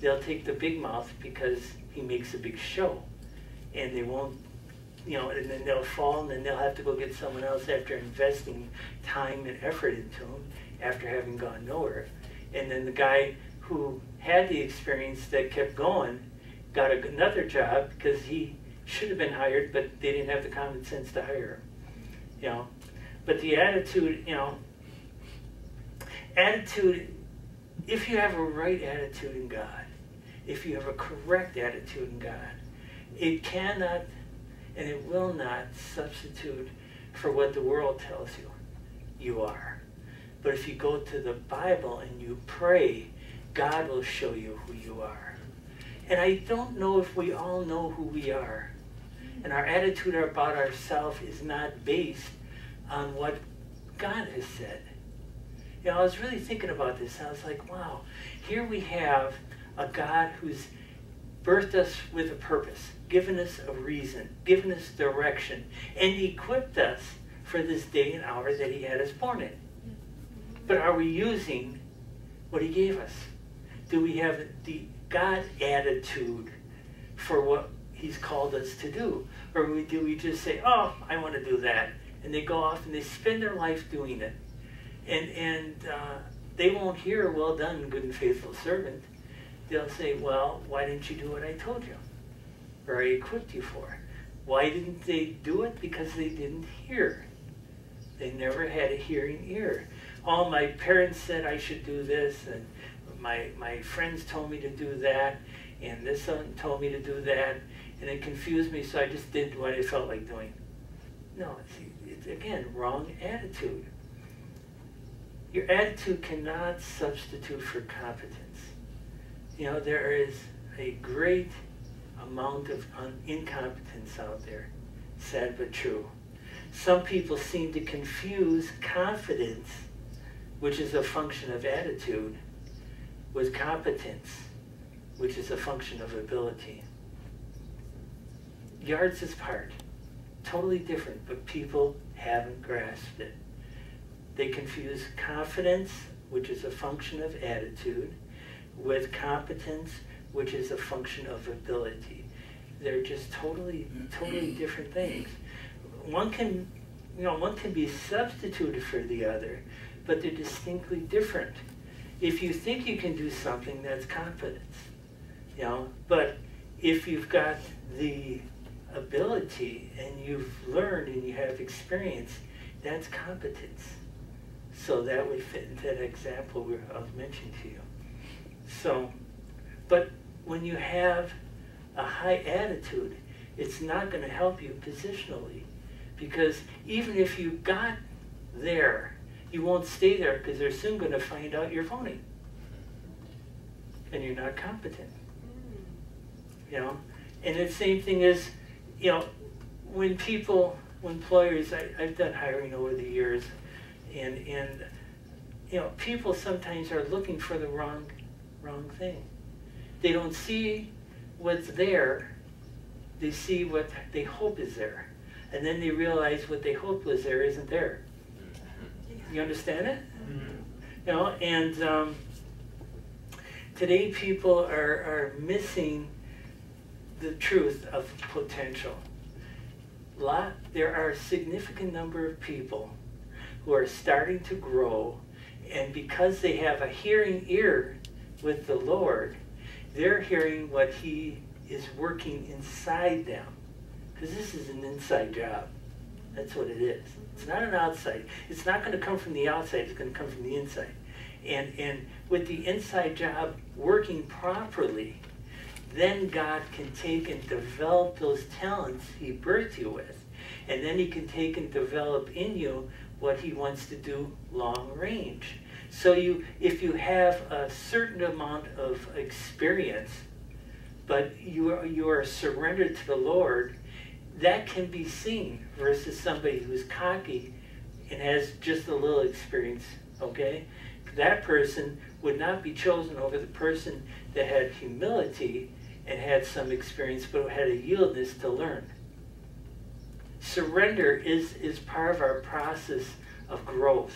they'll take the big mouth because he makes a big show. And they won't, you know, and then they'll fall, and then they'll have to go get someone else after investing time and effort into them, after having gone nowhere. And then the guy who had the experience that kept going got another job because he should have been hired, but they didn't have the common sense to hire him. You know, but the attitude, you know, attitude, if you have a right attitude in God, if you have a correct attitude in God, it cannot and it will not substitute for what the world tells you you are. But if you go to the Bible and you pray, God will show you who you are. And I don't know if we all know who we are. And our attitude about ourselves is not based on what God has said. You know, I was really thinking about this. I was like, wow, here we have a God who's birthed us with a purpose, given us a reason, given us direction, and equipped us for this day and hour that he had us born in. But are we using what he gave us? Do we have the God attitude for what he's called us to do? Or do we just say, oh, I want to do that? And they go off and they spend their life doing it. And they won't hear, well done, good and faithful servant. They'll say, well, why didn't you do what I told you? Or I equipped you for? Why didn't they do it? Because they didn't hear. They never had a hearing ear. Oh, my parents said I should do this, and my friends told me to do that, and this one told me to do that, and it confused me, so I just did what I felt like doing. No, it's again, wrong attitude. Your attitude cannot substitute for competence. You know, there is a great amount of incompetence out there, sad but true. Some people seem to confuse confidence, which is a function of attitude, with competence, which is a function of ability. Yards apart, totally different, but people haven't grasped it. They confuse confidence, which is a function of attitude, with competence, which is a function of ability. They're just totally different things. One can be substituted for the other, but they're distinctly different. If you think you can do something, that's competence, you know. But if you've got the ability and you've learned and you have experience, that's competence. So that would fit into that example I was mentioning to you. So, but when you have a high attitude, it's not going to help you positionally, because even if you got there, you won't stay there, because they're soon going to find out you're phony and you're not competent. You know, and the same thing is, you know, when employers, I've done hiring over the years, and you know, people sometimes are looking for the wrong thing. They don't see what's there, they see what they hope is there. And then they realize what they hoped was there isn't there. You understand it? You know, and today people are missing the truth of potential. There are a significant number of people who are starting to grow, and because they have a hearing ear with the Lord, they're hearing what he is working inside them. Because this is an inside job. That's what it is. It's not an outside. It's not going to come from the outside. It's going to come from the inside. And with the inside job working properly, then God can take and develop those talents he birthed you with. And then he can take and develop in you what he wants to do long range. So if you have a certain amount of experience, but you are surrendered to the Lord, that can be seen versus somebody who's cocky and has just a little experience, okay? That person would not be chosen over the person that had humility and had some experience but had a yieldness to learn. Surrender is part of our process of growth.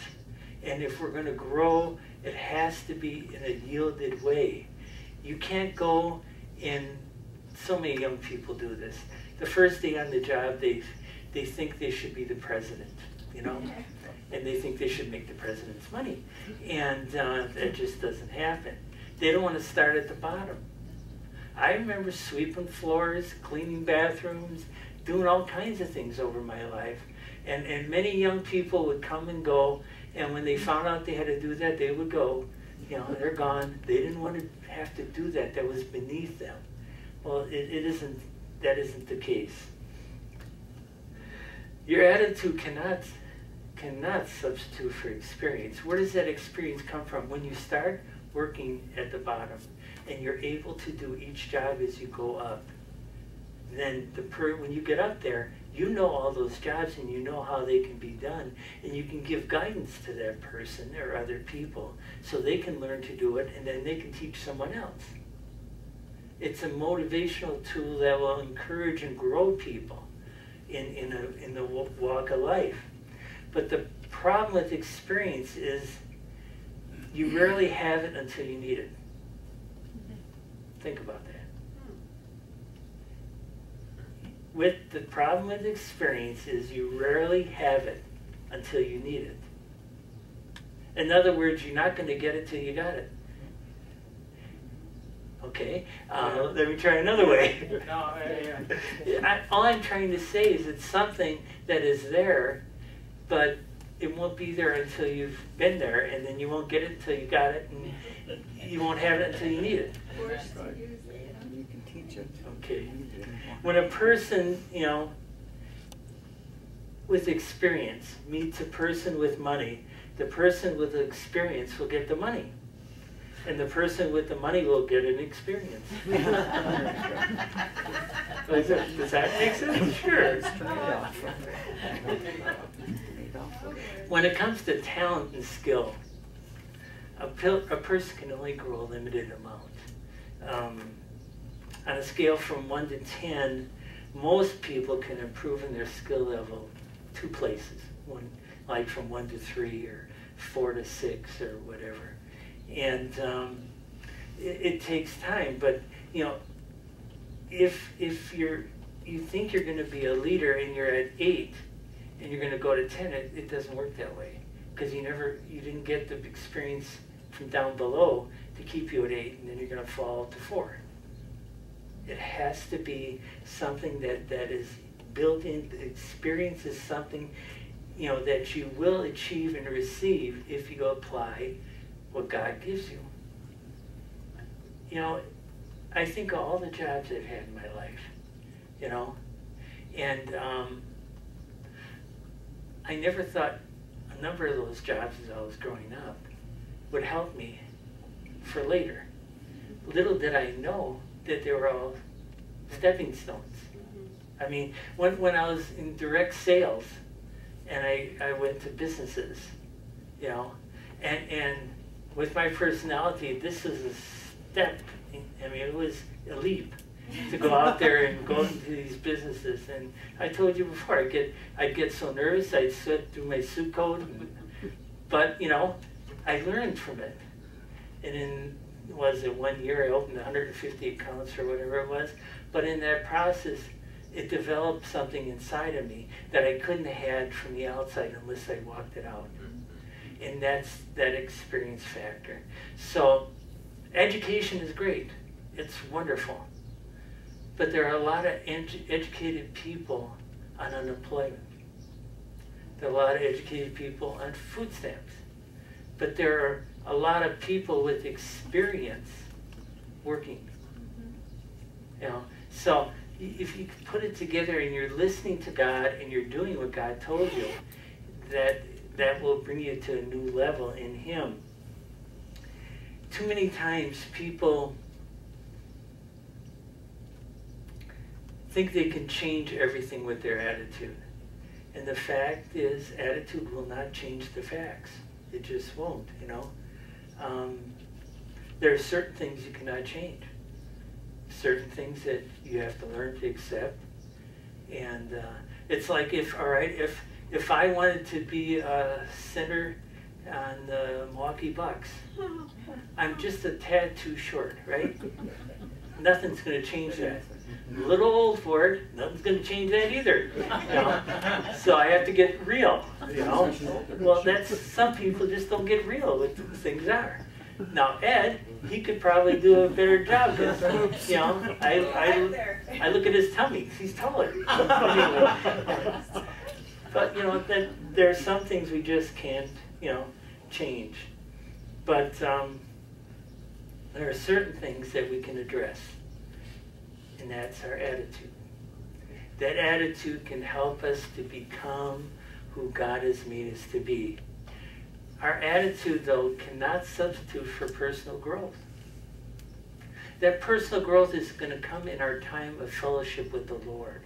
And if we're going to grow, it has to be in a yielded way. You can't go in, so many young people do this. The first day on the job, they think they should be the president, you know? And they think they should make the president's money. And that just doesn't happen. They don't want to start at the bottom. I remember sweeping floors, cleaning bathrooms, doing all kinds of things over my life. And many young people would come and go, and when they found out they had to do that, they would go. You know, they're gone. They didn't want to have to do that. That was beneath them. Well, that isn't the case. Your attitude cannot substitute for experience. Where does that experience come from? When you start working at the bottom and you're able to do each job as you go up, then when you get up there, you know all those jobs and you know how they can be done, and you can give guidance to that person or other people so they can learn to do it, and then they can teach someone else. It's a motivational tool that will encourage and grow people in the walk of life. But the problem with experience is you rarely have it until you need it. Think about that. The problem with experience is you rarely have it until you need it. In other words, you're not going to get it till you got it. Okay, let me try another way. All I'm trying to say is it's something that is there, but it won't be there until you've been there, and then you won't get it until you got it, and you won't have it until you need it. You can teach it. Okay. When a person, with experience meets a person with money, the person with experience will get the money. And the person with the money will get an experience. Does that make sense? Sure. When it comes to talent and skill, a person can only grow a limited amount. On a scale from 1 to 10, most people can improve in their skill level 2 places. Like from 1 to 3 or 4 to 6 or whatever. And it takes time, but if you think you're going to be a leader and you're at 8 and you're going to go to 10, it doesn't work that way, because you didn't get the experience from down below to keep you at 8, and then you're going to fall to 4. It has to be something that is built in. The experience is something that you will achieve and receive if you apply what God gives you. I think of all the jobs I've had in my life, and I never thought a number of those jobs as I was growing up would help me for later. Little did I know that they were all stepping stones. I mean, when I was in direct sales and I went to businesses, and with my personality, this was a step. I mean, it was a leap to go out there and go into these businesses. And I told you before, I'd get so nervous, I'd sweat through my suit coat. But, I learned from it. And in, 1 year, I opened 150 accounts or whatever it was. But in that process, it developed something inside of me that I couldn't have had from the outside unless I walked it out. And that's that experience factor. So education is great. It's wonderful. But there are a lot of educated people on unemployment. There are a lot of educated people on food stamps. But there are a lot of people with experience working. So if you put it together and you're listening to God and you're doing what God told you, that will bring you to a new level in Him. Too many times people think they can change everything with their attitude. And the fact is, attitude will not change the facts. It just won't, There are certain things you cannot change. Certain things that you have to learn to accept. And it's like if I wanted to be a center on the Milwaukee Bucks. I'm just a tad too short, right? Nothing's going to change that. I'm a little old for it. Nothing's going to change that either. You know? So I have to get real. You know? Well, that's some people just don't get real with things are. Now Ed, he could probably do a better job because, you know, I look at his tummy. He's taller. But you know, there are some things we just can't, you know, change. But there are certain things that we can address, and that's our attitude. That attitude can help us to become who God has made us to be. Our attitude, though, cannot substitute for personal growth. That personal growth is going to come in our time of fellowship with the Lord.